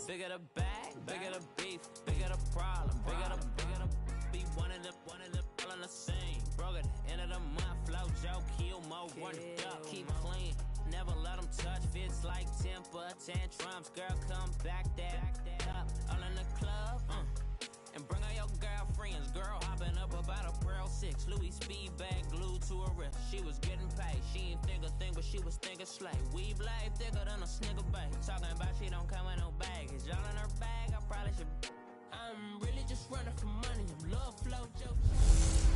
Bigger the bag, bigger the beef, bigger the problem, bigger the be one of the all in the same. Broke at the end of the month, flow Joe, kill mo, run it up, keep clean. Never let them touch, fits like temper tantrums. Girl, come back that up, all in the club, and bring all your girlfriends. Girl hopping up about a Pearl 6, Louis speed bag glued to her wrist. She was getting paid, she ain't think a thing, but she was thinking slay. We blade thicker than a snigger bag. Talking about she don't come with no baggage. Y'all in her bag, I probably should. I'm really just running for money. I'm love flow jokes.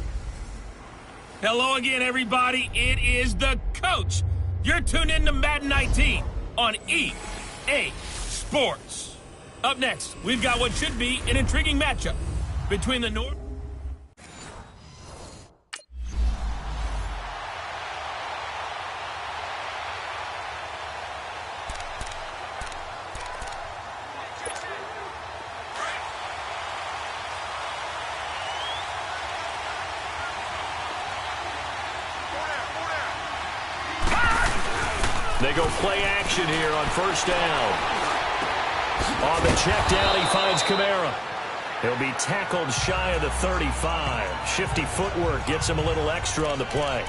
Hello again, everybody. It is the coach. You're tuned in to Madden 19 on EA Sports. Up next, we've got what should be an intriguing matchup between the North. They go play action here on first down. On the check down, he finds Kamara. He'll be tackled shy of the 35. Shifty footwork gets him a little extra on the play.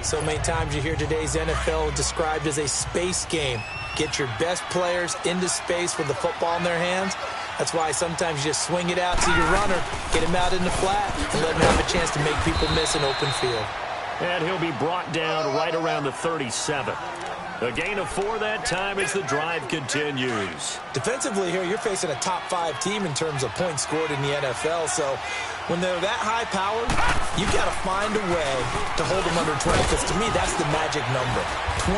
So many times you hear today's NFL described as a space game. Get your best players into space with the football in their hands. That's why sometimes you just swing it out to your runner, get him out in the flat, and let him have a chance to make people miss an open field. And he'll be brought down right around the 37. A gain of 4 that time as the drive continues. Defensively here, you're facing a top-5 team in terms of points scored in the NFL. So when they're that high-powered, you've got to find a way to hold them under 20. Because to me, that's the magic number.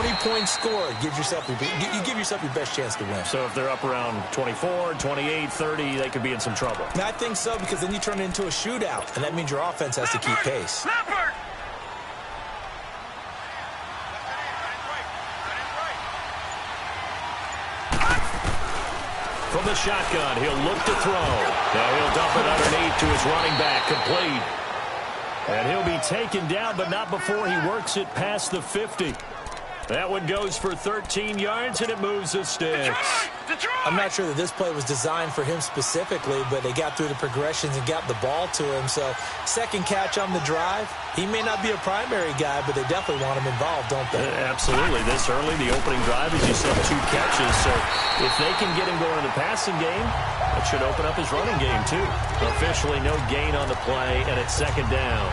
20-point score, you give yourself your best chance to win. So if they're up around 24, 28, 30, they could be in some trouble. And I think so, because then you turn it into a shootout, and that means your offense has to keep pace. From the shotgun, he'll look to throw. Now he'll dump it underneath to his running back, complete. And he'll be taken down, but not before he works it past the 50. That one goes for 13 yards, and it moves the sticks. I'm not sure that this play was designed for him specifically, but they got through the progressions and got the ball to him. So second catch on the drive. He may not be a primary guy, but they definitely want him involved, don't they? Absolutely. This early, the opening drive, as you said, 2 catches. So if they can get him going in the passing game, it should open up his running game too. Officially no gain on the play, and it's second down.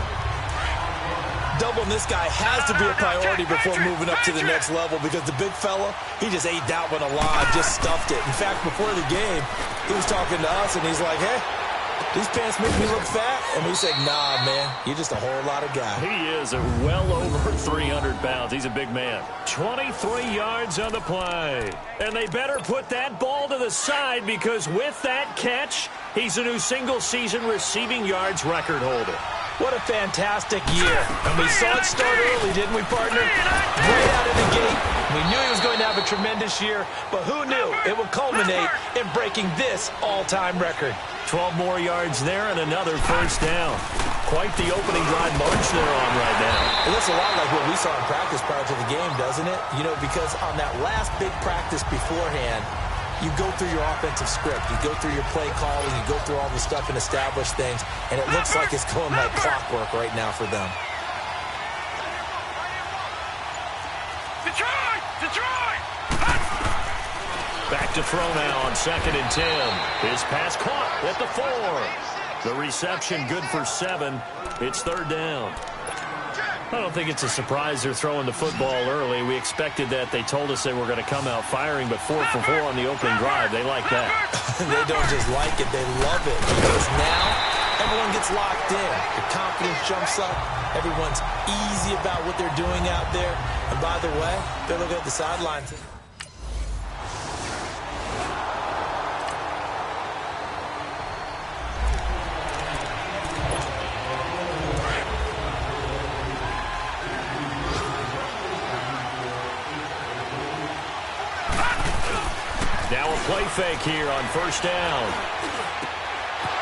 Doubling this guy has to be a priority before moving up to the next level, because the big fella, he just ate that one alive, just stuffed it. In fact, before the game, he was talking to us, and he's like, hey, these pants make me look fat. And we said, nah, man, you're just a whole lot of guy. He is well over 300 pounds. He's a big man. 23 yards on the play. And they better put that ball to the side, because with that catch, he's a new single-season receiving yards record holder. What a fantastic year. And we saw it start early, didn't we, partner? Right out of the gate. We knew he was going to have a tremendous year, but who knew it would culminate in breaking this all-time record. 12 more yards there and another first down. Quite the opening drive march they're on right now. It looks a lot like what we saw in practice prior to the game, doesn't it? You know, because on that last big practice beforehand, you go through your offensive script, you go through your play calling, you go through all the stuff and establish things, and it looks like it's going like clockwork right now for them. Detroit! Back to throw now on 2nd and 10. His pass caught at the 4. The reception good for 7. It's 3rd down. I don't think it's a surprise they're throwing the football early. We expected that. They told us they were going to come out firing, but 4 for 4 on the opening drive. They like that. They don't just like it, they love it. Because now everyone gets locked in. The confidence jumps up. Everyone's easy about what they're doing out there. And by the way, they're looking at the sidelines. Now a play fake here on first down.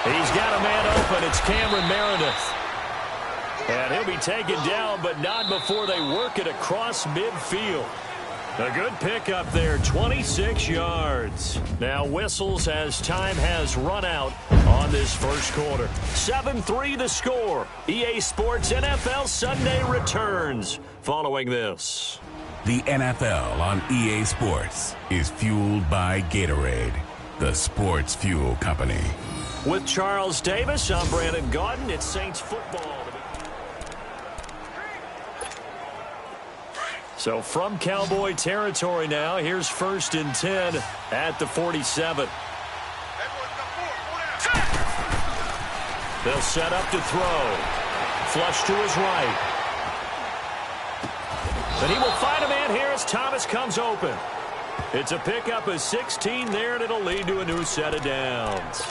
He's got a man open. It's Cameron Meredith. And he'll be taken down, but not before they work it across midfield. A good pickup there, 26 yards. Now whistles as time has run out on this first quarter. 7-3 the score. EA Sports NFL Sunday returns following this. The NFL on EA Sports is fueled by Gatorade, the sports fuel company. With Charles Davis, I'm Brandon Gaudin. It's Saints football. So from Cowboy territory now, here's 1st and 10 at the 47. They'll set up to throw. Flush to his right. And he will find a man here as Thomas comes open. It's a pickup of 16 there, and it'll lead to a new set of downs.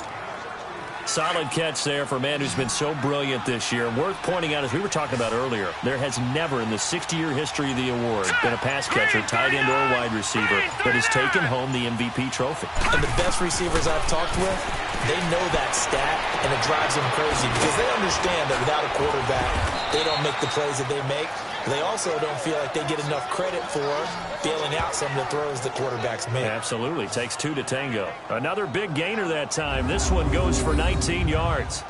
Solid catch there for a man who's been so brilliant this year. Worth pointing out, as we were talking about earlier, there has never in the 60-year history of the award been a pass catcher, tight end, or wide receiver that has taken home the MVP trophy. And the best receivers I've talked with, they know that stat, and it drives them crazy because they understand that without a quarterback, they don't make the plays that they make. They also don't feel like they get enough credit for bailing out some of the throws the quarterbacks make. Absolutely. Takes two to tango. Another big gainer that time. This one goes for 19 yards.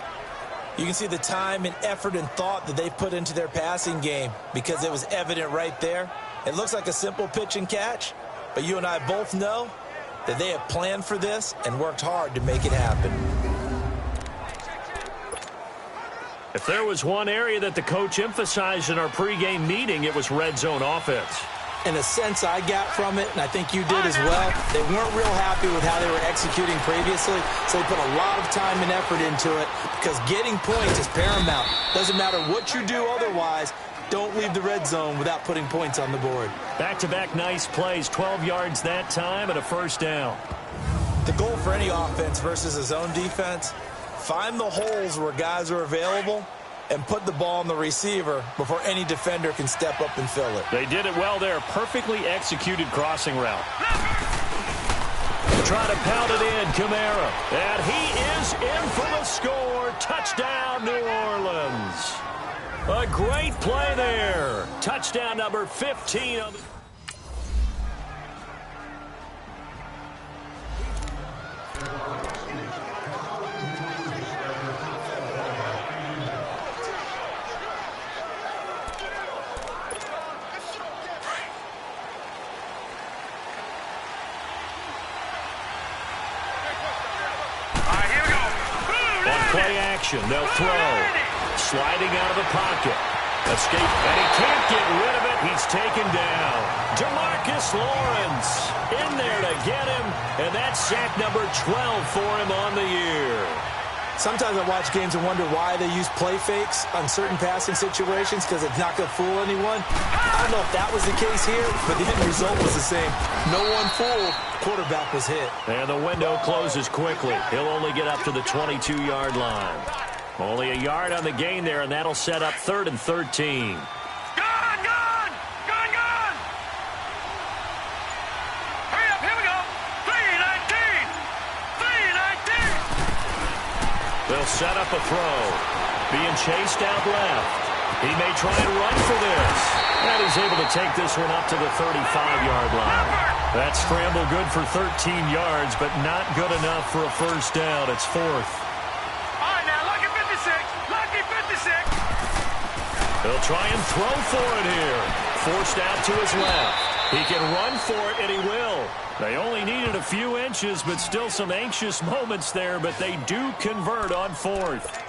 You can see the time and effort and thought that they put into their passing game because it was evident right there. It looks like a simple pitch and catch, but you and I both know that they have planned for this and worked hard to make it happen. If there was one area that the coach emphasized in our pregame meeting, it was red zone offense. In a sense I got from it, and I think you did as well, they weren't real happy with how they were executing previously, so they put a lot of time and effort into it because getting points is paramount. Doesn't matter what you do otherwise, don't leave the red zone without putting points on the board. Back-to-back nice plays, 12 yards that time and a first down. The goal for any offense versus a zone defense, find the holes where guys are available and put the ball on the receiver before any defender can step up and fill it. They did it well there. Perfectly executed crossing route. Trying to pound it in, Kamara. And he is in for the score. Touchdown, New Orleans. A great play there. Touchdown number 15 of the... Play action. They'll throw. Sliding out of the pocket. Escape. And he can't get rid of it. He's taken down. Demarcus Lawrence in there to get him. And that's sack number 12 for him on the year. Sometimes I watch games and wonder why they use play fakes on certain passing situations because it's not going to fool anyone. I don't know if that was the case here, but the end result was the same. No one fooled. Quarterback was hit. And the window closes quickly. He'll only get up to the 22-yard line. Only a yard on the gain there, and that'll set up 3rd and 13. They'll set up a throw. Being chased out left. He may try and run for this. And he's able to take this one up to the 35-yard line. That scramble good for 13 yards, but not good enough for a first down. It's 4th. All right, now, lucky 56. Lucky 56. He'll try and throw for it here. Forced out to his left. He can run for it, and he will. They only needed a few inches, but still some anxious moments there, but they do convert on 4th.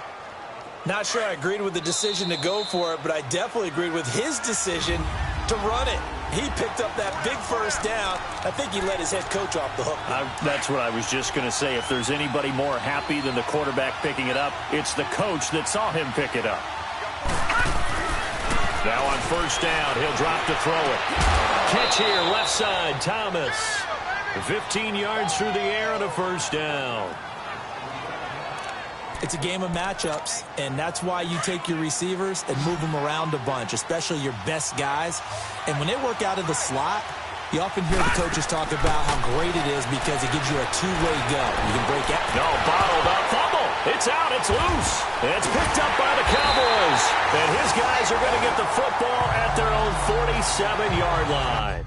Not sure I agreed with the decision to go for it, but I definitely agreed with his decision to run it. He picked up that big first down. I think he let his head coach off the hook. That's what I was just going to say. If there's anybody more happy than the quarterback picking it up, it's the coach that saw him pick it up. Now on first down, he'll drop to throw it. Catch here, left side, Thomas. 15 yards through the air and a first down. It's a game of matchups, and that's why you take your receivers and move them around a bunch, especially your best guys. And when they work out of the slot, you often hear the coaches talk about how great it is because it gives you a two-way go. You can break out. No, bottled up, fumble. It's out, it's loose. It's picked up by the Cowboys. And his guys are going to get the football at their own 47-yard line.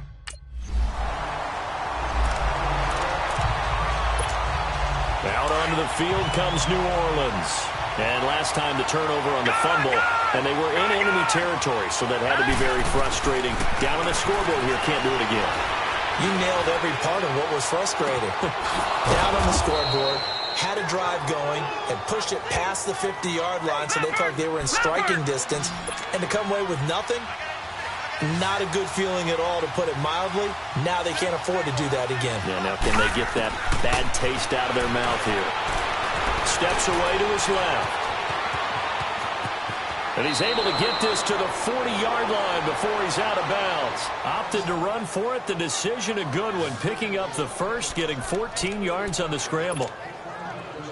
field comes New Orleans. And last time the turnover on the fumble, and they were in enemy territory, so that had to be very frustrating. Down on the scoreboard here, can't do it again. You nailed every part of what was frustrating. Down on the scoreboard, had a drive going, and pushed it past the 50-yard line so they felt like they were in striking distance, and to come away with nothing, not a good feeling at all, to put it mildly. Now they can't afford to do that again. Yeah, now can they get that bad taste out of their mouth here? Steps away to his left. And he's able to get this to the 40-yard line before he's out of bounds. Opted to run for it. The decision a good one. Picking up the first, getting 14 yards on the scramble.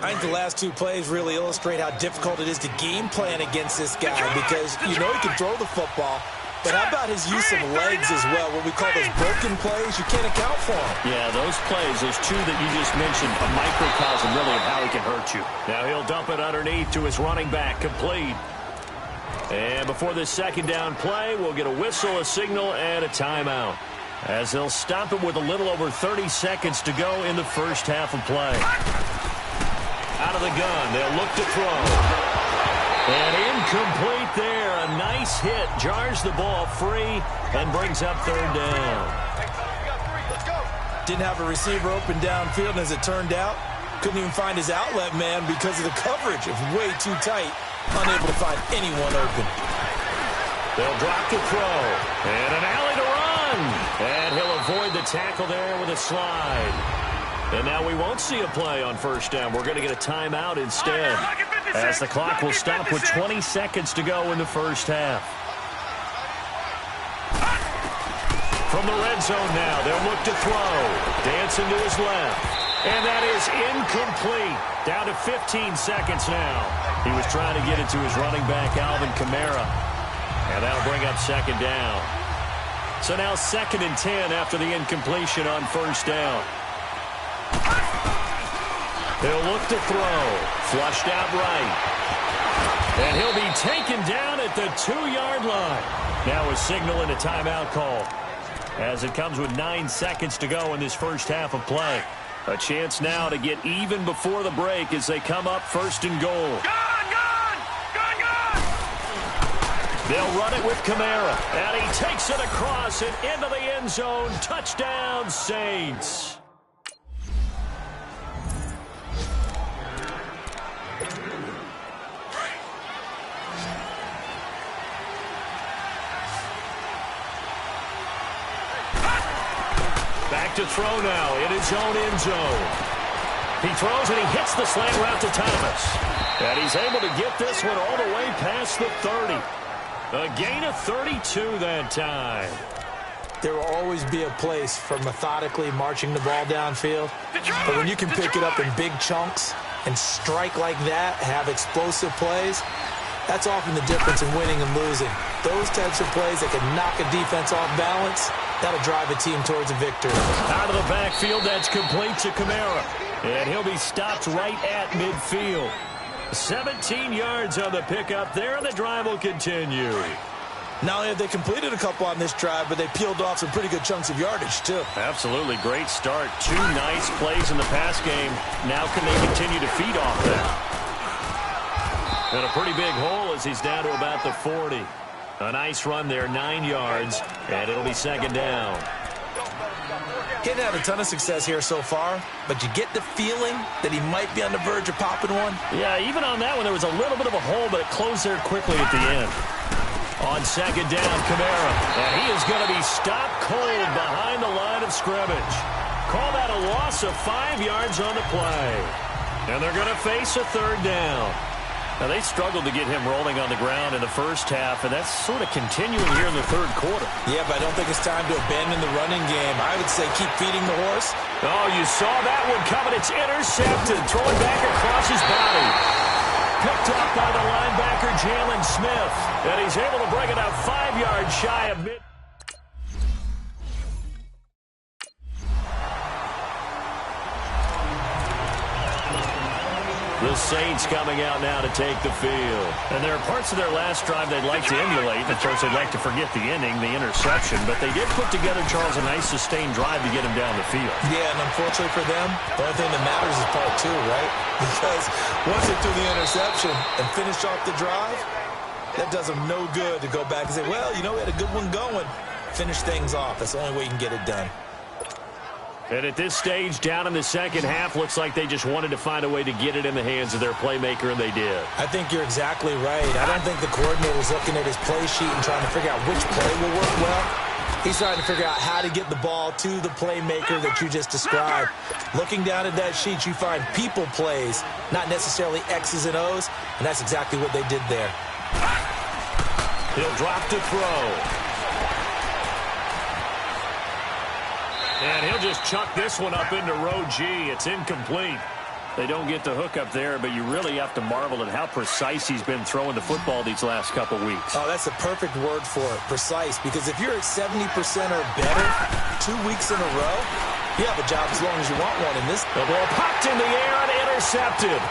I think the last two plays really illustrate how difficult it is to game plan against this guy, because you know he can throw the football, but how about his use of legs as well? What we call those broken plays, you can't account for them. Yeah, those plays, those two that you just mentioned, a microcosm really of how he can hurt you. Now he'll dump it underneath to his running back, complete. And before this second down play, we'll get a whistle, a signal, and a timeout, as they'll stop it with a little over 30 seconds to go in the first half of play. Out of the gun, they'll look to throw. And incomplete there. A nice hit. Jars the ball free and brings up third down. Didn't have a receiver open downfield, and as it turned out, couldn't even find his outlet man because of the coverage. It was way too tight. Unable to find anyone open. They'll drop the throw. And an alley to run. And he'll avoid the tackle there with a slide. And now we won't see a play on first down. We're going to get a timeout instead, as the clock will stop with 20 seconds to go in the first half. From the red zone now, they'll look to throw. Dancing to his left. And that is incomplete. Down to 15 seconds now. He was trying to get it to his running back, Alvin Kamara. And that'll bring up second down. So now 2nd and 10 after the incompletion on first down. He'll look to throw. Flushed out right. And he'll be taken down at the 2-yard line. Now a signal and a timeout call, as it comes with 9 seconds to go in this first half of play. A chance now to get even before the break as they come up 1st and goal. They'll run it with Kamara. And he takes it across and into the end zone. Touchdown, Saints. Back to throw now in his own end zone. He throws and he hits the slant route to Thomas. And he's able to get this one all the way past the 30. A gain of 32 that time. There will always be a place for methodically marching the ball downfield. But when you can pick it up in big chunks and strike like that, have explosive plays, that's often the difference in winning and losing. Those types of plays that can knock a defense off balance, that'll drive a team towards a victory. Out of the backfield, that's complete to Kamara. And he'll be stopped right at midfield. 17 yards on the pickup there, and the drive will continue. Not only have they completed a couple on this drive, but they peeled off some pretty good chunks of yardage, too. Absolutely. Great start. 2 nice plays in the pass game. Now can they continue to feed off that? And a pretty big hole as he's down to about the 40. A nice run there, 9 yards, and it'll be second down. He hadn't had a ton of success here so far, but you get the feeling that he might be on the verge of popping one. Yeah, even on that one, there was a little bit of a hole, but it closed there quickly at the end. On second down, Kamara, and he is going to be stopped cold behind the line of scrimmage. Call that a loss of 5 yards on the play. And they're going to face a third down. Now, they struggled to get him rolling on the ground in the first half, and that's sort of continuing here in the third quarter. Yeah, but I don't think it's time to abandon the running game. I would say keep feeding the horse. Oh, you saw that one coming. It's intercepted. Throwing back across his body. Picked up by the linebacker, Jalen Smith. And he's able to bring it out 5 yards shy of mid. The Saints coming out now to take the field. And there are parts of their last drive they'd like to emulate. Of course, they'd like to forget the ending, the interception. But they did put together, Charles, a nice sustained drive to get him down the field. Yeah, and unfortunately for them, the only thing that matters is part two, right? Because once they threw the interception and finished off the drive, that does them no good to go back and say, well, you know, we had a good one going. Finish things off. That's the only way you can get it done. And at this stage, down in the second half, looks like they just wanted to find a way to get it in the hands of their playmaker, and they did. I think you're exactly right. I don't think the coordinator's looking at his play sheet and trying to figure out which play will work well. He's trying to figure out how to get the ball to the playmaker that you just described. Looking down at that sheet, you find people plays, not necessarily X's and O's, and that's exactly what they did there. He'll drop to throw. And he'll just chuck this one up into row G. It's incomplete. They don't get the hook up there, but you really have to marvel at how precise he's been throwing the football these last couple weeks. Oh, that's a perfect word for it, precise, because if you're at 70% or better 2 weeks in a row, you have a job as long as you want one in this. The ball popped in the air and intercepted.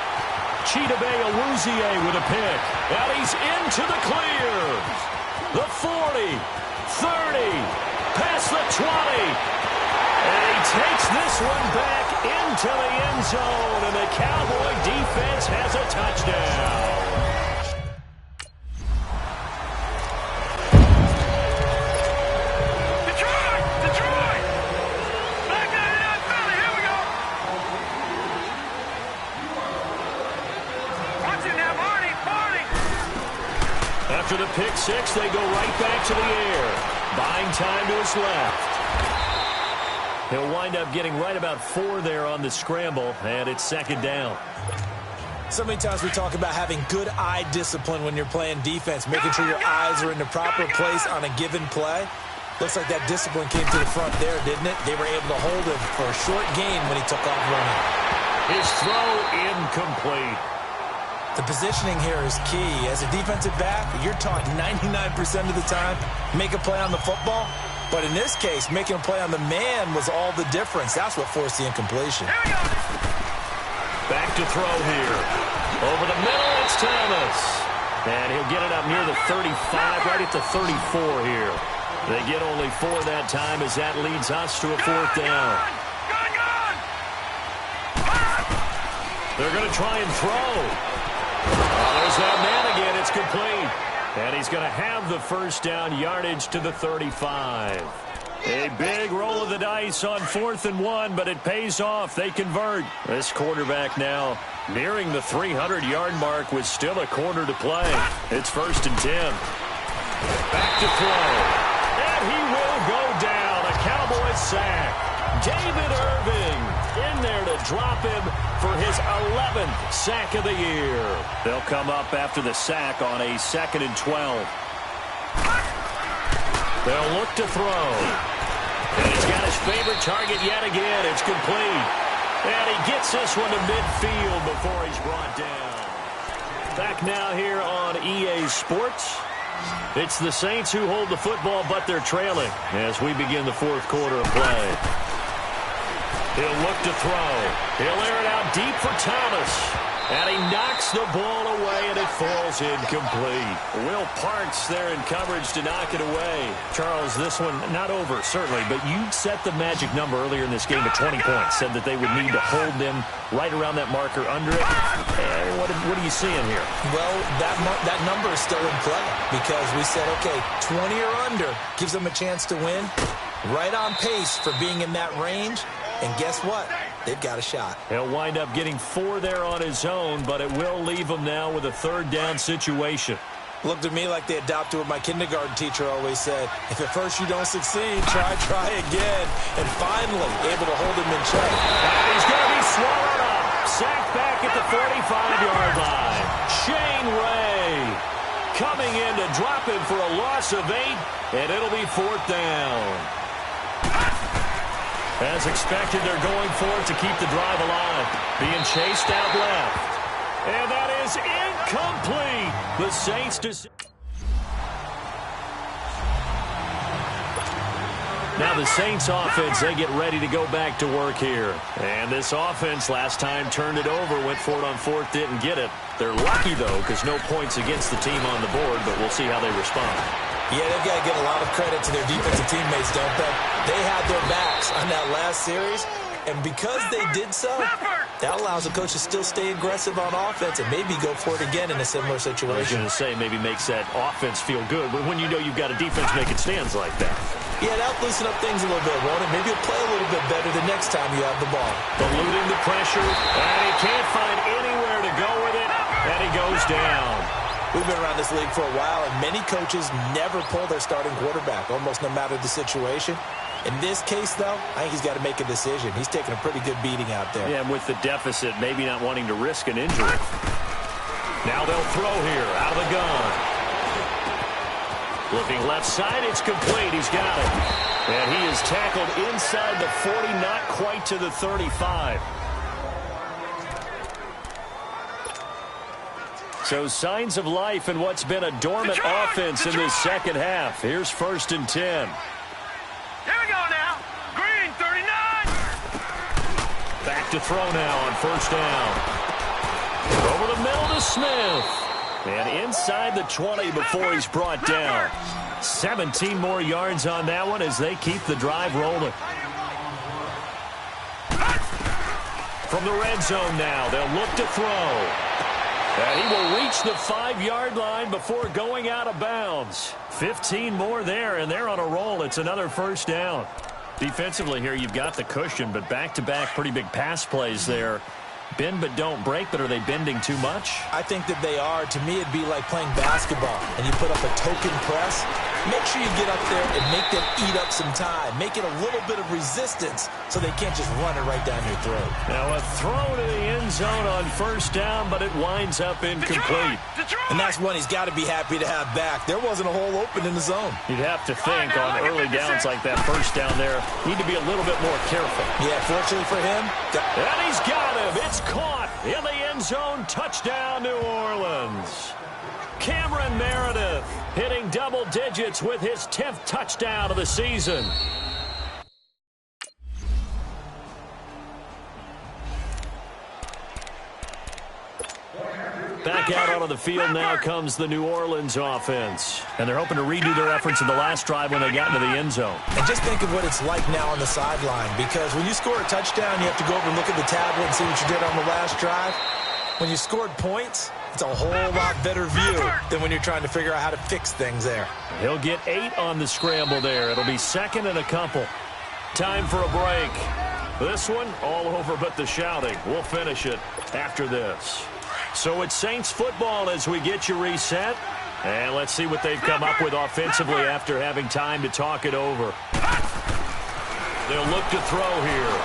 Chidobe Awuzie with a pick. And he's into the clear. The 40, 30, past the 20. And he takes this one back into the end zone, and the Cowboy defense has a touchdown. Detroit! Back in Philly, here we go! Watch it now, Marty! After the pick six, they go right back to the air. Buying time to his left. He'll wind up getting right about 4 there on the scramble, and it's second down. So many times we talk about having good eye discipline when you're playing defense, making sure your eyes are in the proper place on a given play. Looks like that discipline came to the front there, didn't it? They were able to hold him for a short gain when he took off running. His throw incomplete. The positioning here is key. As a defensive back, you're taught 99% of the time, make a play on the football. But in this case, making a play on the man was all the difference. That's what forced the incompletion. Back to throw here. Over the middle, it's Thomas. And he'll get it up near the 35, right at the 34 here. They get only 4 that time as that leads us to a 4th down. They're going to try and throw. There's that man again. It's complete. And he's going to have the first down, yardage to the 35. A big roll of the dice on 4th and 1, but it pays off. They convert. This quarterback now nearing the 300-yard mark with still a quarter to play. It's 1st and 10. Back to throw. And he will go down. A Cowboys sack. David Irving in there to drop him for his 11th sack of the year. They'll come up after the sack on a 2nd and 12. They'll look to throw. And he's got his favorite target yet again. It's complete. And he gets this one to midfield before he's brought down. Back now here on EA Sports. It's the Saints who hold the football, but they're trailing as we begin the 4th quarter of play. He'll look to throw. He'll air it out deep for Thomas. And he knocks the ball away, and it falls incomplete. Will Parks there in coverage to knock it away. Charles, this one not over, certainly, but you set the magic number earlier in this game at 20 points. Said that they would need to hold them right around that marker under it. What are you seeing here? Well, that number is still in play because we said, okay, 20 or under gives them a chance to win. Right on pace for being in that range. And guess what? They've got a shot. He'll wind up getting 4 there on his own, but it will leave him now with a 3rd down situation. Looked at me like they adopted what my kindergarten teacher always said. If at first you don't succeed, try again. And finally, able to hold him in check. And he's going to be swallowed up. Sacked back at the 45-yard line. Shane Ray coming in to drop him for a loss of 8, and it'll be 4th down. As expected, they're going for it to keep the drive alive. Being chased out left. And that is incomplete. The Saints Now the Saints offense, they get ready to go back to work here. And this offense last time turned it over, went for it on fourth, didn't get it. They're lucky, though, because no points against the team on the board, but we'll see how they respond. Yeah, they've got to give a lot of credit to their defensive teammates, don't they? They had their backs on that last series, and because they did so, that allows the coach to still stay aggressive on offense and maybe go for it again in a similar situation. I was going to say maybe makes that offense feel good, but when you know you've got a defense making stands like that. Yeah, that'll loosen up things a little bit, won't it? Maybe you'll play a little bit better the next time you have the ball. Eluding the pressure, and he can't find anywhere to go with it, and he goes down. We've been around this league for a while, and many coaches never pull their starting quarterback, almost no matter the situation. In this case, though, I think he's got to make a decision. He's taking a pretty good beating out there. Yeah, and with the deficit, maybe not wanting to risk an injury. Now they'll throw here, out of the gun. Looking left side, it's complete. He's got it. And he is tackled inside the 40, not quite to the 35. So signs of life in what's been a dormant offense in this second half. Here's 1st and 10. Here we go now. Green, 39. Back to throw now on 1st down. Over the middle to Smith. And inside the 20 before he's brought down. 17 more yards on that one as they keep the drive rolling. From the red zone now, they'll look to throw. And he will reach the 5-yard line before going out of bounds. 15 more there, and they're on a roll. It's another 1st down. Defensively here, you've got the cushion, but back-to-back pretty big pass plays there. Bend but don't break, but are they bending too much? I think that they are. To me, it'd be like playing basketball, and you put up a token press. Make sure you get up there and make them eat up some time. Make it a little bit of resistance so they can't just run it right down your throat. Now a throw to the end zone on 1st down, but it winds up incomplete. And that's one he's got to be happy to have back. There wasn't a hole open in the zone. You'd have to think on early downs like that 1st down there, need to be a little bit more careful. Yeah, fortunately for him. And he's got him. It's caught in the end zone. Touchdown, New Orleans. Cameron Meredith hitting double digits with his 10th touchdown of the season. Back out onto the field now comes the New Orleans offense. And they're hoping to redo their efforts in the last drive when they got into the end zone. And just think of what it's like now on the sideline, because when you score a touchdown, you have to go over and look at the tablet and see what you did on the last drive. When you scored points, it's a whole lot better view than when you're trying to figure out how to fix things there. He'll get 8 on the scramble there. It'll be 2nd and a couple. Time for a break. This one, all over but the shouting. We'll finish it after this. So it's Saints football as we get you reset. And let's see what they've come up with offensively after having time to talk it over. They'll look to throw here.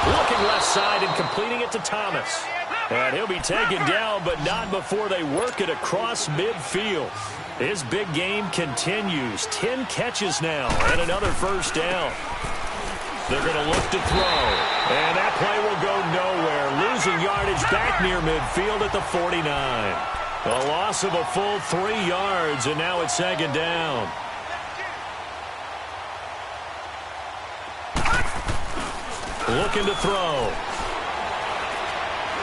Looking left side and completing it to Thomas. And he'll be taken down, but not before they work it across midfield. His big game continues. 10 catches now and another 1st down. They're going to look to throw. And that play will go nowhere. Losing yardage back near midfield at the 49. A loss of a full 3 yards, and now it's 2nd down. Looking to throw.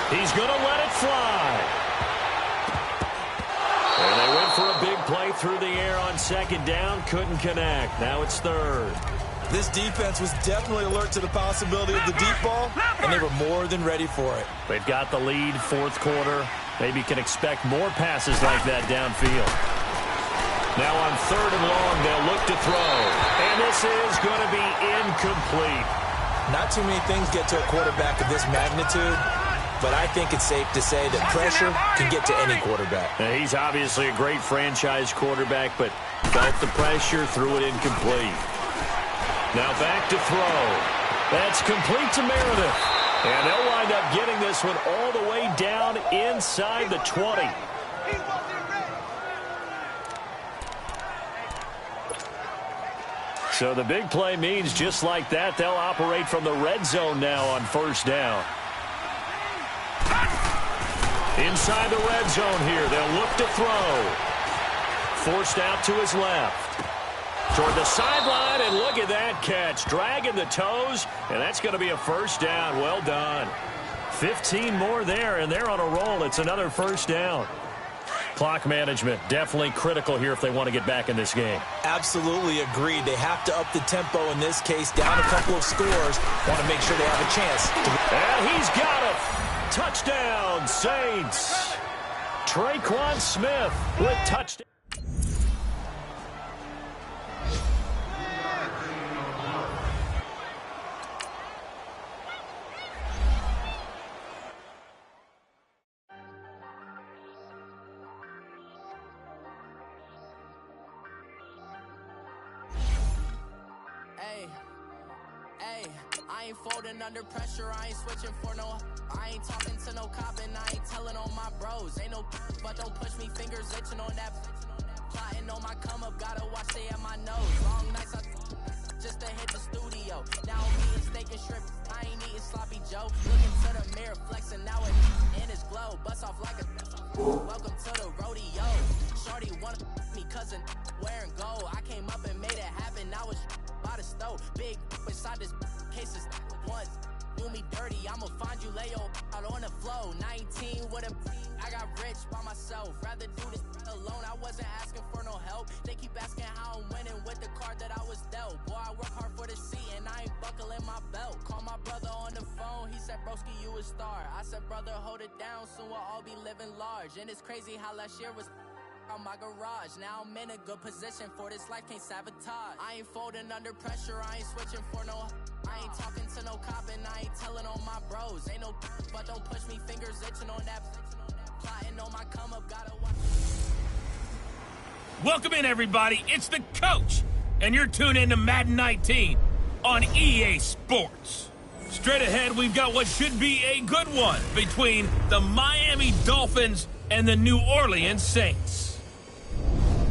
He's going to let it fly. And they went for a big play through the air on 2nd down. Couldn't connect. Now it's 3rd. This defense was definitely alert to the possibility of the deep ball, and they were more than ready for it. They've got the lead, 4th quarter. Maybe can expect more passes like that downfield. Now on 3rd and long, they'll look to throw. And this is going to be incomplete. Not too many things get to a quarterback of this magnitude, but I think it's safe to say that pressure can get to any quarterback. Now, he's obviously a great franchise quarterback, but felt the pressure, threw it incomplete. Now back to throw. That's complete to Meredith. And they'll wind up getting this one all the way down inside the 20. So the big play means just like that, they'll operate from the red zone now on 1st down. Inside the red zone here, they'll look to throw. Forced out to his left. Toward the sideline, and look at that catch. Dragging the toes, and that's going to be a first down. Well done. 15 more there, and they're on a roll. It's another first down. Clock management, definitely critical here if they want to get back in this game. Absolutely agreed. They have to up the tempo in this case, down a couple of scores. Want to make sure they have a chance. And he's got it. Touchdown, Saints. Traquan Smith with touchdown. I ain't folding under pressure, I ain't switching for no. I ain't talking to no cop and I ain't telling on my bros. Ain't no, but don't push me, fingers itching on that. Plotting on my come up, gotta watch they at my nose. Long nights just to hit the studio. Now I'm eating steak and shrimp, I ain't eating sloppy Joe. Looking to the mirror, flexing now it in his glow. Bust off like a welcome to the rodeo. Shorty wanna me cousin wearing gold. I came up and made it happen, now it's by the stove. Big inside this cases once do me dirty, I'ma find you lay out on the flow. 19 with a I got rich by myself, rather do this alone. I wasn't asking for no help, they keep asking how I'm winning with the card that I was dealt. Boy, I work hard for the seat and I ain't buckling my belt. Call my brother on the phone, he said broski you a star. I said brother hold it down, soon we'll all be living large. And it's crazy how last year was on my garage. Now I'm in a good position for this life, can't sabotage. I ain't folding under pressure, I ain't switching for no. I ain't talking to no cop and I ain't telling on my bros. Ain't no, but don't push me, fingers itching on that. Plotting on my come up, gotta watch. Welcome in, everybody. It's the coach, and you're tuned in to Madden 19 on EA Sports. Straight ahead, we've got what should be a good one between the Miami Dolphins and the New Orleans Saints.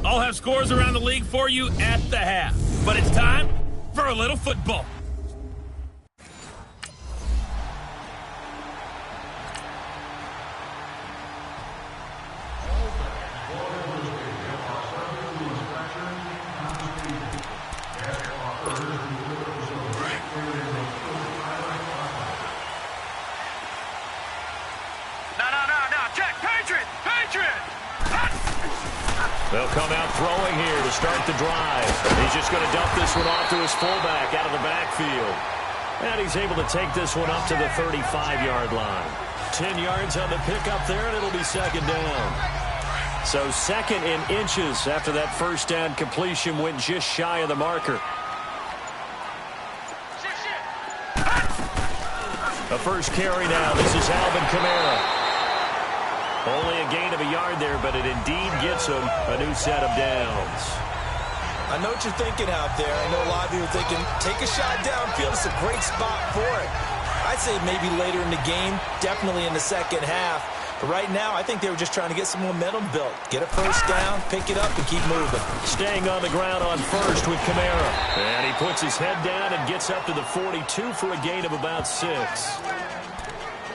I'll have scores around the league for you at the half, but it's time for a little football. They'll come out throwing here to start the drive. He's just going to dump this one off to his fullback out of the backfield. And he's able to take this one up to the 35-yard line. 10 yards on the pickup there, and it'll be second down. So second in inches after that first down completion went just shy of the marker. The first carry now. This is Alvin Kamara. Only a gain of a yard there, but it indeed gets him a new set of downs. I know what you're thinking out there. I know a lot of you are thinking, take a shot downfield. It's a great spot for it. I'd say maybe later in the game, definitely in the second half. But right now, I think they were just trying to get some momentum built. Get a first down, pick it up, and keep moving. Staying on the ground on first with Kamara. And he puts his head down and gets up to the 42 for a gain of about 6.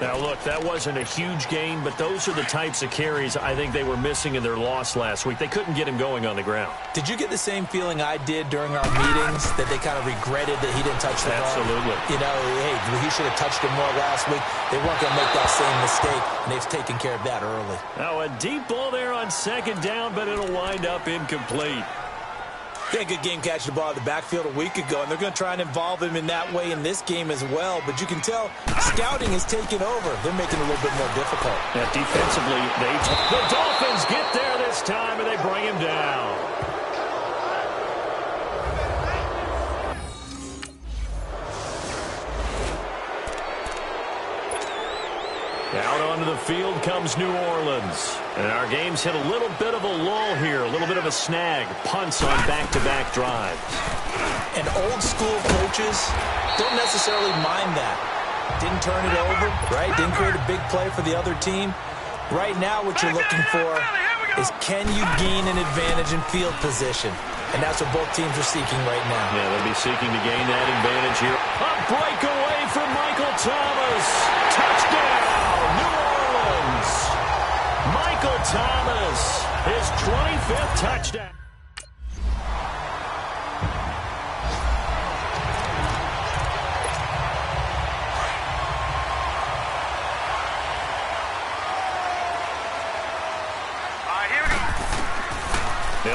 Now, look, that wasn't a huge gain, but those are the types of carries I think they were missing in their loss last week. They couldn't get him going on the ground. Did you get the same feeling I did during our meetings, that they kind of regretted that he didn't touch the ball? Absolutely. You know, hey, he should have touched it more last week. They weren't going to make that same mistake, and they've taken care of that early. Now, a deep ball there on second down, but it'll wind up incomplete. They had a good game catching the ball in the backfield a week ago, and they're going to try and involve him in that way in this game as well. But you can tell scouting is taking over. They're making it a little bit more difficult. Yeah, defensively, the Dolphins get there this time, and they bring him down. Out onto the field comes New Orleans. And our game's hit a little bit of a lull here, a little bit of a snag. Punts on back-to-back drives. And old-school coaches don't necessarily mind that. Didn't turn it over, right? Didn't create a big play for the other team. Right now what you're looking for is, can you gain an advantage in field position? And that's what both teams are seeking right now. Yeah, they'll be seeking to gain that advantage here. A breakaway from Michael Thomas. Touchdown, New Orleans. Michael Thomas, his 25th touchdown.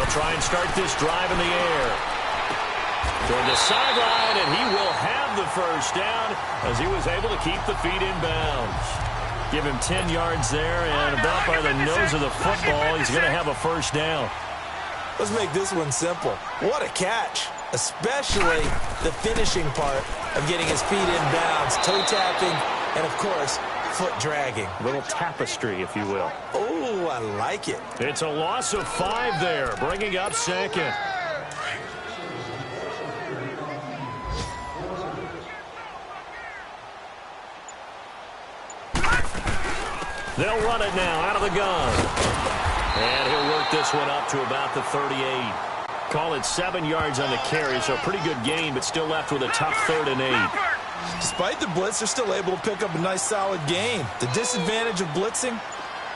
They'll try and start this drive in the air. Toward the sideline, and he will have the first down as he was able to keep the feet in bounds. Give him 10 yards there, and about by the nose of the football, he's going to have a first down. Let's make this one simple. What a catch, especially the finishing part of getting his feet in bounds, toe tapping, and, of course, foot dragging. A little tapestry, if you will. Oh, I like it. It's a loss of 5 there, bringing up second. They'll run it now out of the gun. And he'll work this one up to about the 38. Call it 7 yards on the carry, so a pretty good gain, but still left with a tough 3rd and 8. Despite the blitz, they're still able to pick up a nice, solid gain. The disadvantage of blitzing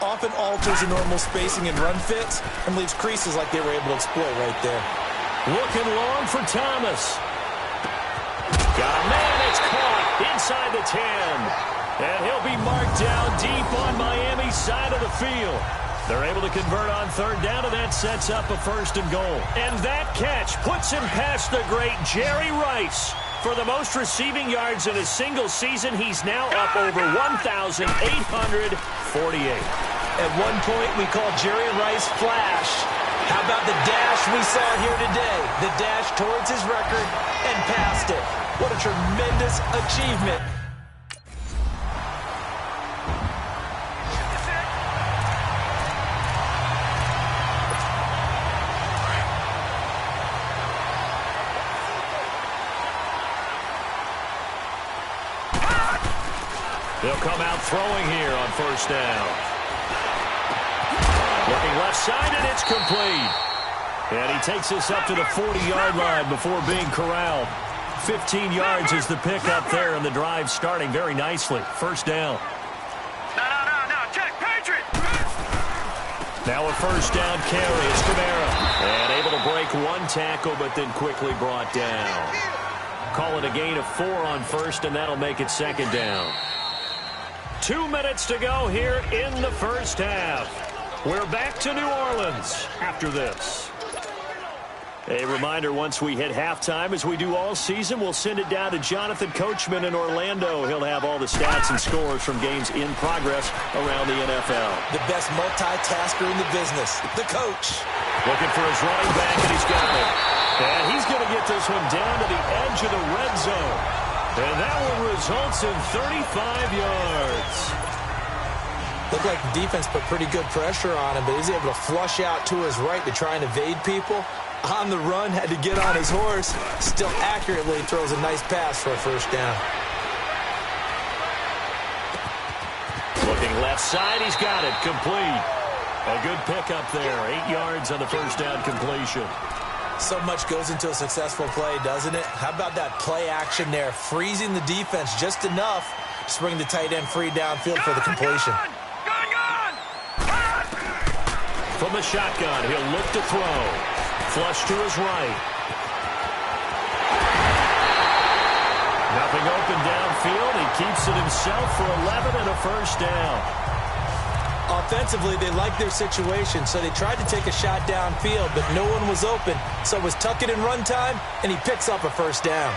often alters the normal spacing and run fits and leaves creases like they were able to exploit right there. Looking long for Thomas. Got a man, it's caught inside the 10. And he'll be marked down deep on Miami's side of the field. They're able to convert on 3rd down, and that sets up a 1st and goal. And that catch puts him past the great Jerry Rice. For the most receiving yards in a single season, he's now up over 1,848. At one point, we called Jerry Rice Flash. How about the dash we saw here today? The dash towards his record and past it. What a tremendous achievement. They'll come out throwing here on 1st down. Looking left side, and it's complete. And he takes this up to the 40-yard line before being corralled. 15 yards is the pickup there, and the drive starting very nicely. 1st down. No, check, Patriot! Now a 1st down carry. It's Camara. And able to break one tackle, but then quickly brought down. Call it a gain of 4 on 1st, and that'll make it 2nd down. 2 minutes to go here in the 1st half. We're back to New Orleans after this. A reminder, once we hit halftime, as we do all season, we'll send it down to Jonathan Coachman in Orlando. He'll have all the stats and scores from games in progress around the NFL. The best multitasker in the business, the coach. Looking for his running back, and he's got it. And he's going to get this one down to the edge of the red zone. And that one results in 35 yards. Looked like the defense put pretty good pressure on him, but he's able to flush out to his right to try and evade people. On the run, had to get on his horse. Still accurately throws a nice pass for a 1st down. Looking left side, he's got it. Complete. A good pickup there. 8 yards on the 1st down completion. So much goes into a successful play, doesn't it? How about that play action there? Freezing the defense just enough to bring the tight end free downfield for the completion. Gun! From the shotgun, he'll look to throw. Flush to his right. Nothing open downfield. He keeps it himself for 11 and a 1st down. Offensively, they liked their situation, so they tried to take a shot downfield, but no one was open. So it was tuck it in run time, and he picks up a 1st down.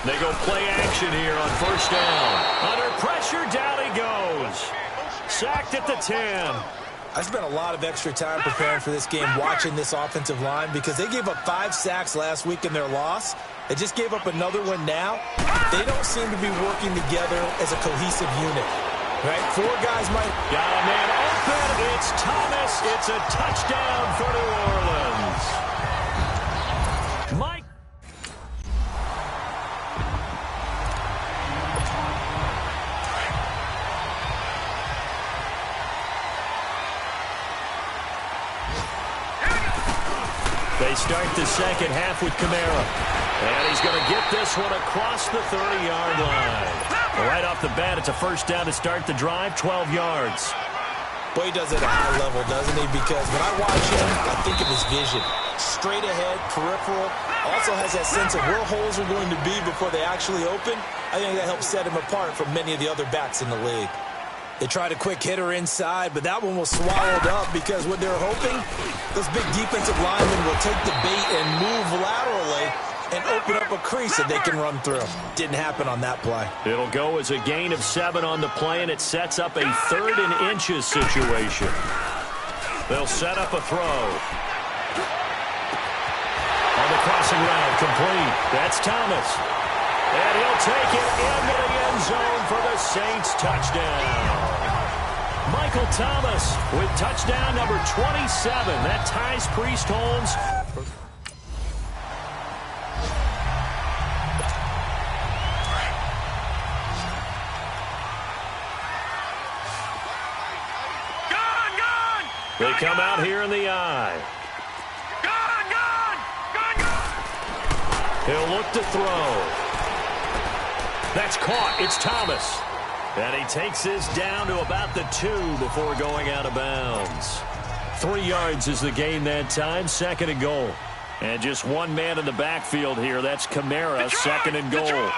They go play action here on 1st down. Under pressure, down he goes. Sacked at the 10. I spent a lot of extra time preparing for this game, watching this offensive line, because they gave up 5 sacks last week in their loss. They just gave up another one now. They don't seem to be working together as a cohesive unit. Right? 4 guys might... Got a man open. It's Thomas. It's a touchdown for New Orleans. Mike. They start the 2nd half with Camara. And he's going to get this one across the 30-yard line. Right off the bat, it's a 1st down to start the drive, 12 yards. Boy, he does it at a high level, doesn't he? Because when I watch him, I think of his vision. Straight ahead, peripheral. Also has that sense of where holes are going to be before they actually open. I think that helps set him apart from many of the other backs in the league. They tried a quick hitter inside, but that one was swallowed up because what they're hoping, those big defensive linemen will take the bait and move laterally and open up a crease that they can run through. Didn't happen on that play. It'll go as a gain of 7 on the play, and it sets up a 3rd and inches situation. They'll set up a throw. On the crossing route, complete. That's Thomas. And he'll take it into the end zone for the Saints touchdown. Michael Thomas with touchdown number 27. That ties Priest Holmes. They come out here in the eye. He'll look to throw. That's caught. It's Thomas. And he takes this down to about the 2 before going out of bounds. 3 yards is the gain that time. 2nd and goal. And just one man in the backfield here. That's Kamara. 2nd and goal.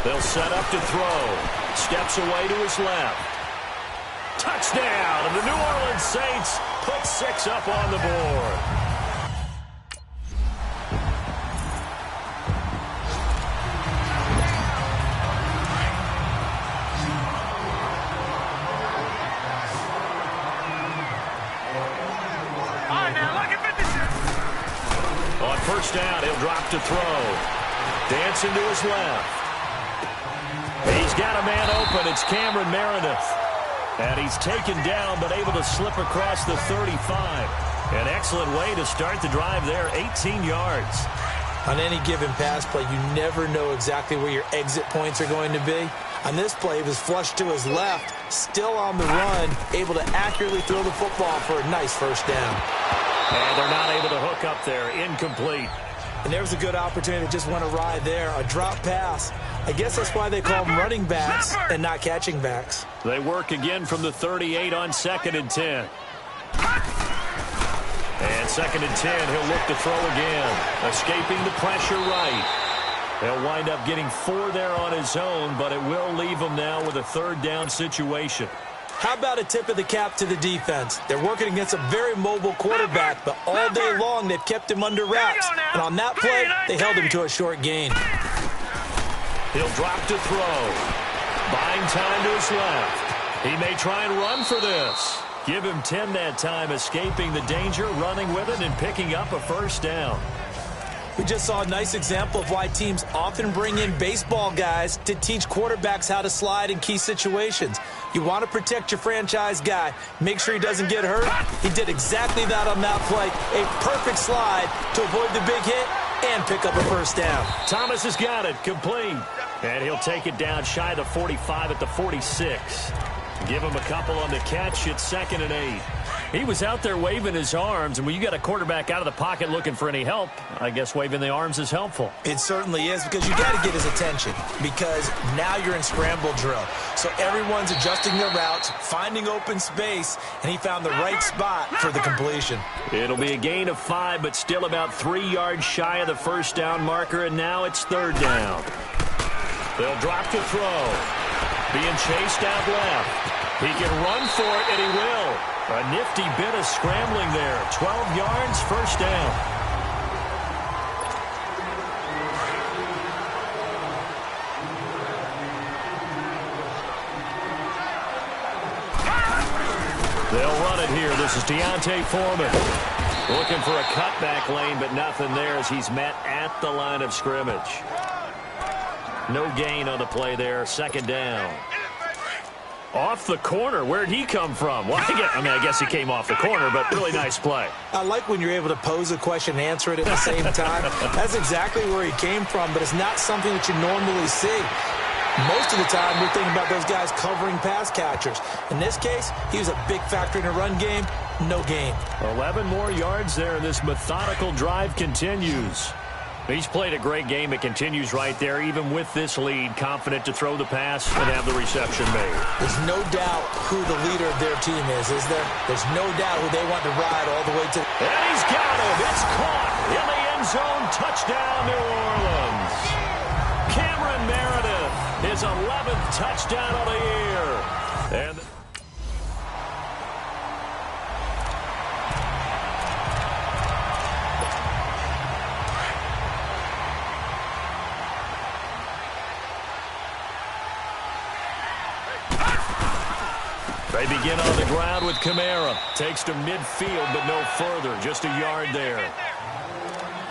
They'll set up to throw. Steps away to his left. Touchdown. And the New Orleans Saints put 6 up on the board. On first down, he'll drop to throw. Dancing to his left. He's got a man open. It's Cameron Meredith. And he's taken down but able to slip across the 35. An excellent way to start the drive there. 18 yards. On any given pass play, you never know exactly where your exit points are going to be. On this play, he was flushed to his left, still on the run, able to accurately throw the football for a nice first down. And they're not able to hook up there. Incomplete. And there was a good opportunity that just went awry there. A drop pass. I guess that's why they call them running backs and not catching backs. They work again from the 38 on 2nd and 10. And 2nd and 10, he'll look to throw again. Escaping the pressure right. He'll wind up getting 4 there on his own, but it will leave him now with a 3rd down situation. How about a tip of the cap to the defense? They're working against a very mobile quarterback, but all day long they've kept him under wraps. And on that play, they held him to a short gain. He'll drop to throw. Buying time to his left. He may try and run for this. Give him 10 that time, escaping the danger, running with it, and picking up a first down. We just saw a nice example of why teams often bring in baseball guys to teach quarterbacks how to slide in key situations. You want to protect your franchise guy. Make sure he doesn't get hurt. He did exactly that on that play. A perfect slide to avoid the big hit and pick up a first down. Thomas has got it. Complete. And he'll take it down shy of the 45 at the 46. Give him a couple on the catch. It's 2nd and 8. He was out there waving his arms, and when you got a quarterback out of the pocket looking for any help, I guess waving the arms is helpful. It certainly is, because you got to get his attention, because now you're in scramble drill. So everyone's adjusting their routes, finding open space, and he found the right spot for the completion. It'll be a gain of 5, but still about 3 yards shy of the first down marker, and now it's 3rd down. They'll drop to throw. Being chased out left. He can run for it, and he will. A nifty bit of scrambling there. 12 yards, first down. They'll run it here. This is Deontay Foreman. Looking for a cutback lane, but nothing there as he's met at the line of scrimmage. No gain on the play there. 2nd down. Off the corner. Where'd he come from? Well, I guess he came off the corner, but really nice play. I like when you're able to pose a question and answer it at the same time. That's exactly where he came from, but it's not something that you normally see. Most of the time, we're thinking about those guys covering pass catchers. In this case, he was a big factor in the run game. No gain. 11 more yards there, and this methodical drive continues. He's played a great game. It continues right there, even with this lead, confident to throw the pass and have the reception made. There's no doubt who the leader of their team is there? There's no doubt who they want to ride all the way to. And he's got him. It's caught in the end zone. Touchdown, New Orleans. Cameron Meredith, 11th touchdown of the year. And they begin on the ground with Kamara. Takes to midfield, but no further. Just a yard there.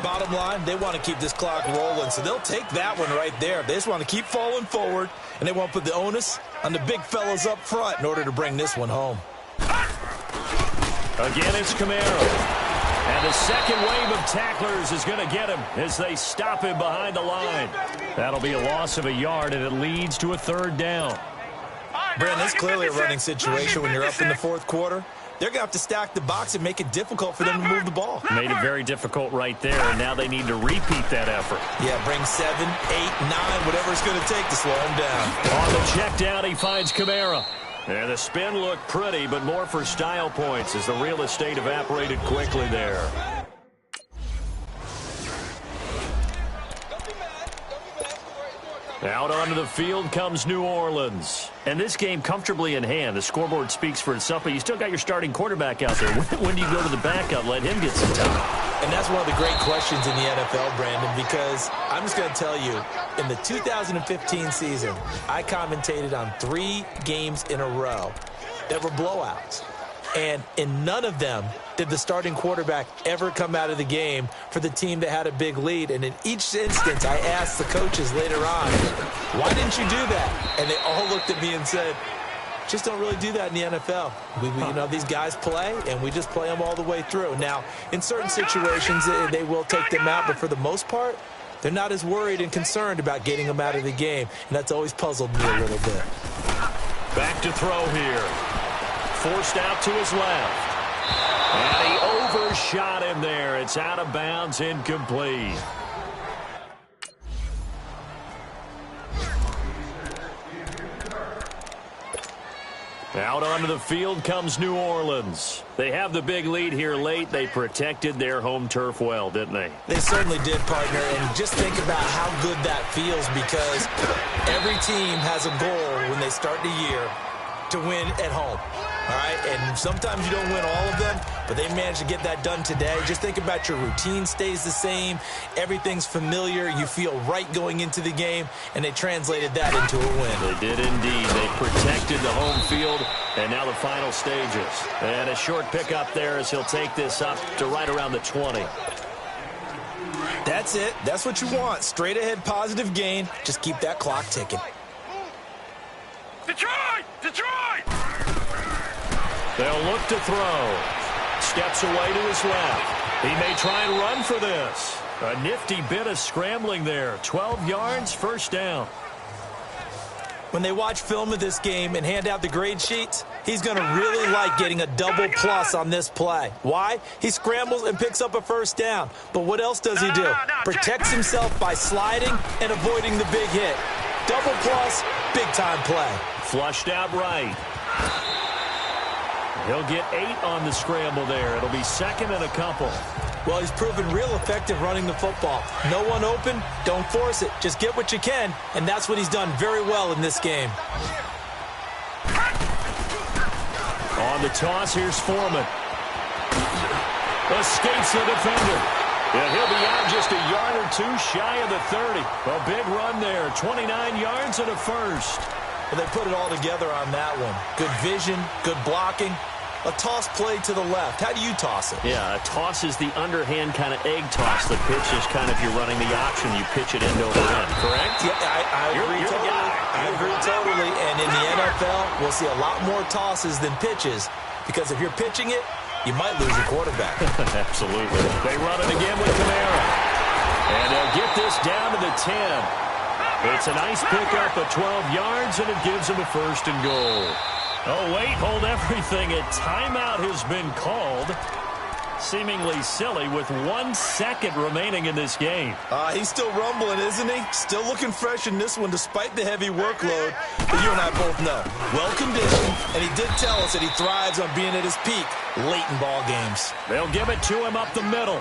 Bottom line, they want to keep this clock rolling, so they'll take that one right there. They just want to keep falling forward, and they want to put the onus on the big fellas up front in order to bring this one home. Again, it's Camaro. And the second wave of tacklers is going to get him as they stop him behind the line. That'll be a loss of a yard, and it leads to a third down. Brandon, it's clearly a running situation when you're up in the fourth quarter. They're going to have to stack the box and make it difficult for them to move the ball. Made it very difficult right there, and now they need to repeat that effort. Yeah, bring 7, 8, 9, whatever it's going to take to slow him down. On the check down, he finds Kamara. And the spin looked pretty, but more for style points as the real estate evaporated quickly there. Out onto the field comes New Orleans. And this game comfortably in hand. The scoreboard speaks for itself, but you still got your starting quarterback out there. When do you go to the backup, let him get some time? And that's one of the great questions in the NFL, Brandon, because I'm just going to tell you, in the 2015 season, I commentated on 3 games in a row that were blowouts. And in none of them did the starting quarterback ever come out of the game for the team that had a big lead. And in each instance, I asked the coaches later on, why didn't you do that? And they all looked at me and said, just don't really do that in the NFL. You know, these guys play, and we just play them all the way through. Now, in certain situations, they will take them out, but for the most part, they're not as worried and concerned about getting them out of the game. And that's always puzzled me a little bit. Back to throw here. Forced out to his left. And he overshot him there. It's out of bounds, incomplete. Out onto the field comes New Orleans. They have the big lead here late. They protected their home turf well, didn't they? They certainly did, partner. And just think about how good that feels, because every team has a goal when they start the year to win at home. All right, and sometimes you don't win all of them, but they managed to get that done today. Just think about your routine stays the same. Everything's familiar. You feel right going into the game, and they translated that into a win. They did indeed. They protected the home field, and now the final stages. And a short pickup there as he'll take this up to right around the 20. That's it. That's what you want. Straight ahead positive gain. Just keep that clock ticking. Detroit! Detroit! They'll look to throw. Steps away to his left. He may try and run for this. A nifty bit of scrambling there. 12 yards, first down. When they watch film of this game and hand out the grade sheets, he's going to really like getting a double plus on this play. Why? He scrambles and picks up a first down. But what else does he do? Protects himself by sliding and avoiding the big hit. Double plus, big-time play. Flushed out right. He'll get 8 on the scramble there. It'll be second and a couple. Well, he's proven real effective running the football. No one open, don't force it. Just get what you can, and that's what he's done very well in this game. On the toss, here's Foreman. Escapes the defender. Yeah, he'll be out just a yard or two shy of the 30. A big run there, 29 yards and a first. Well, they put it all together on that one. Good vision, good blocking. A toss play to the left. How do you toss it? Yeah, a toss is the underhand kind of egg toss. The pitch is kind of you're running the option. You pitch it end over end, correct? Yeah, I agree totally. I agree totally. And in the NFL, we'll see a lot more tosses than pitches, because if you're pitching it, you might lose your quarterback. Absolutely. They run it again with Kamara. And they'll get this down to the 10. It's a nice pickup of 12 yards, and it gives them a first and goal. Oh, wait, hold everything. A timeout has been called. Seemingly silly with 1 second remaining in this game. He's still rumbling, isn't he? Still looking fresh in this one despite the heavy workload. But you and I both know. Well-conditioned, and he did tell us that he thrives on being at his peak late in ball games. They'll give it to him up the middle.